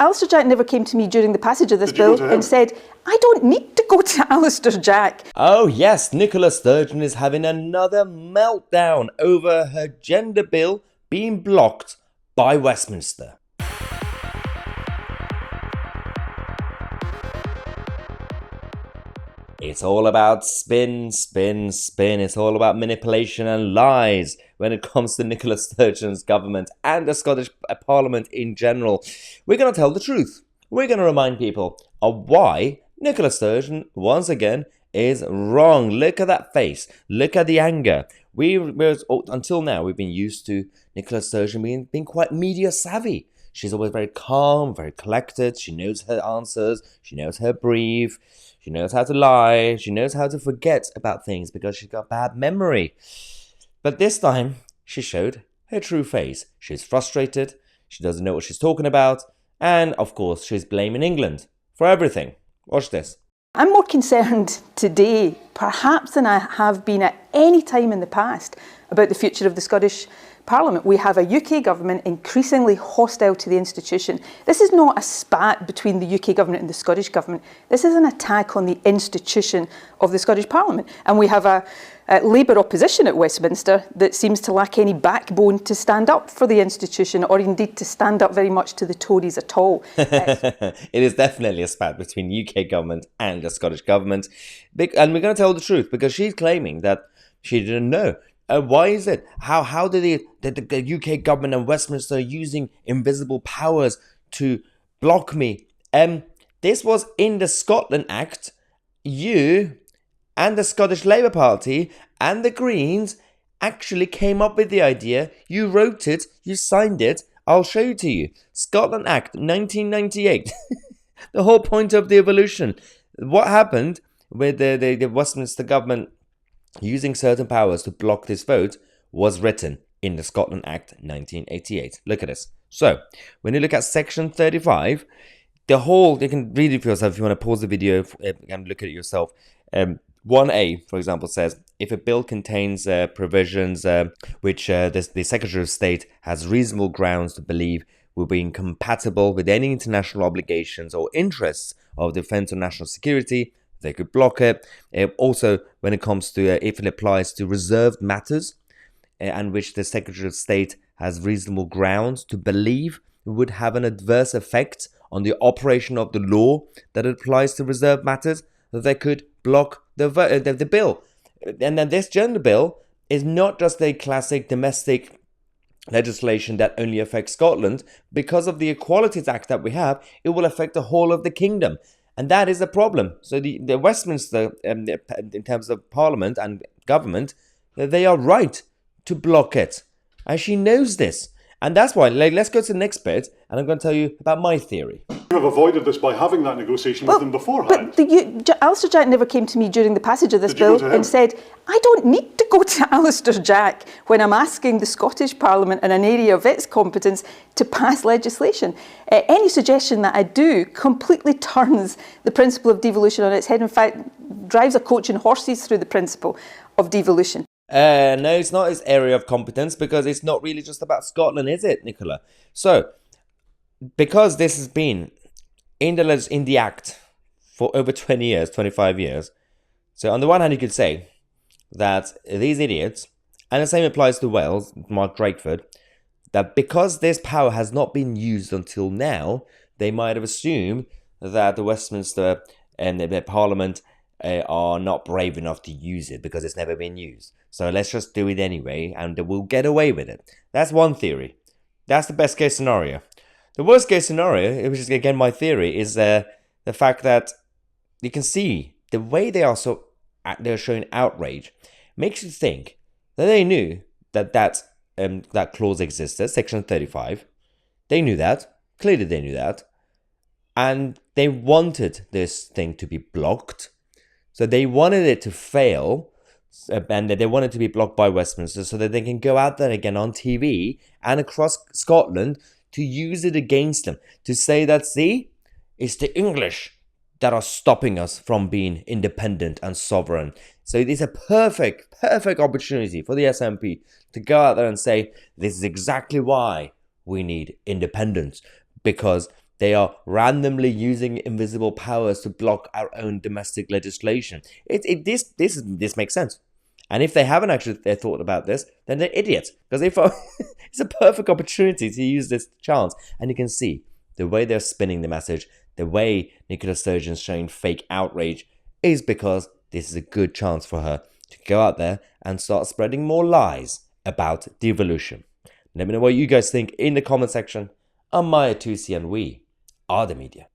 Alistair Jack never came to me during the passage of this bill and said, I don't need to go to Alistair Jack. Oh yes, Nicola Sturgeon is having another meltdown over her gender bill being blocked by Westminster. It's all about spin, spin, spin. It's all about manipulation and lies when it comes to Nicola Sturgeon's government and the Scottish Parliament in general. We're going to tell the truth. We're going to remind people of why Nicola Sturgeon, once again, is wrong. Look at that face. Look at the anger. Until now, we've been used to Nicola Sturgeon being quite media savvy. She's always very calm, very collected. She knows her answers. She knows her brief. She knows how to lie. She knows how to forget about things because she's got bad memory. But this time, she showed her true face. She's frustrated. She doesn't know what she's talking about. And, of course, she's blaming England for everything. Watch this. I'm more concerned today, perhaps, than I have been at any time in the past about the future of the Scottish Parliament. We have a UK government increasingly hostile to the institution. This is not a spat between the UK government and the Scottish government. This is an attack on the institution of the Scottish Parliament. And we have a Labour opposition at Westminster that seems to lack any backbone to stand up for the institution or indeed to stand up very much to the Tories at all. It is definitely a spat between UK government and the Scottish government. And we're going to tell the truth because she's claiming that she didn't know. Why is it? How did the UK government and Westminster using invisible powers to block me? This was in the Scotland Act. You and the Scottish Labour Party and the Greens actually came up with the idea. You wrote it. You signed it. I'll show you to you. Scotland Act 1998. The whole point of the evolution. What happened with the Westminster government using certain powers to block this vote was written in the Scotland Act 1988. Look at this. So, when you look at section 35, you can read it for yourself if you want to pause the video and look at it yourself. 1A, for example, says, if a bill contains provisions which the Secretary of State has reasonable grounds to believe will be incompatible with any international obligations or interests of defense or national security, they could block it. Also, when it comes to if it applies to reserved matters and which the Secretary of State has reasonable grounds to believe would have an adverse effect on the operation of the law that applies to reserved matters, that they could block the bill. And then this gender bill is not just a classic domestic legislation that only affects Scotland. Because of the Equalities Act that we have, it will affect the whole of the kingdom. And that is a problem. So the Westminster, in terms of Parliament and government, they are right to block it. And she knows this. And that's why, let's go to the next bit, and I'm going to tell you about my theory. You have avoided this by having that negotiation with them beforehand. But Alistair Jack never came to me during the passage of this bill and said, I don't need to go to Alistair Jack when I'm asking the Scottish Parliament in an area of its competence to pass legislation. Any suggestion that I do completely turns the principle of devolution on its head. In fact, drives a coach and horses through the principle of devolution. No, it's not his area of competence because it's not really just about Scotland, is it, Nicola? So, because this has been in the Act for over 20 years, 25 years, so on the one hand you could say that these idiots, and the same applies to Wales, Mark Drakeford, that because this power has not been used until now, they might have assumed that the Westminster and the Parliament are not brave enough to use it because it's never been used. So let's just do it anyway and we'll get away with it. That's one theory. That's the best case scenario. The worst case scenario, which is again my theory, is the fact that you can see the way they're showing outrage makes you think that they knew that clause existed, section 35. They knew that. Clearly they knew that. And they wanted this thing to be blocked. So they wanted it to fail, and they wanted it to be blocked by Westminster so that they can go out there again on TV and across Scotland to use it against them, to say that, see, it's the English that are stopping us from being independent and sovereign. So it is a perfect opportunity for the SNP to go out there and say, this is exactly why we need independence, because They are randomly using invisible powers to block our own domestic legislation. This makes sense. And if they haven't actually thought about this, then they're idiots. Because it's a perfect opportunity to use this chance. And you can see the way they're spinning the message, the way Nicola Sturgeon is showing fake outrage, is because this is a good chance for her to go out there and start spreading more lies about devolution. Let me know what you guys think in the comment section. I'm Maya Tousi, and we are the media.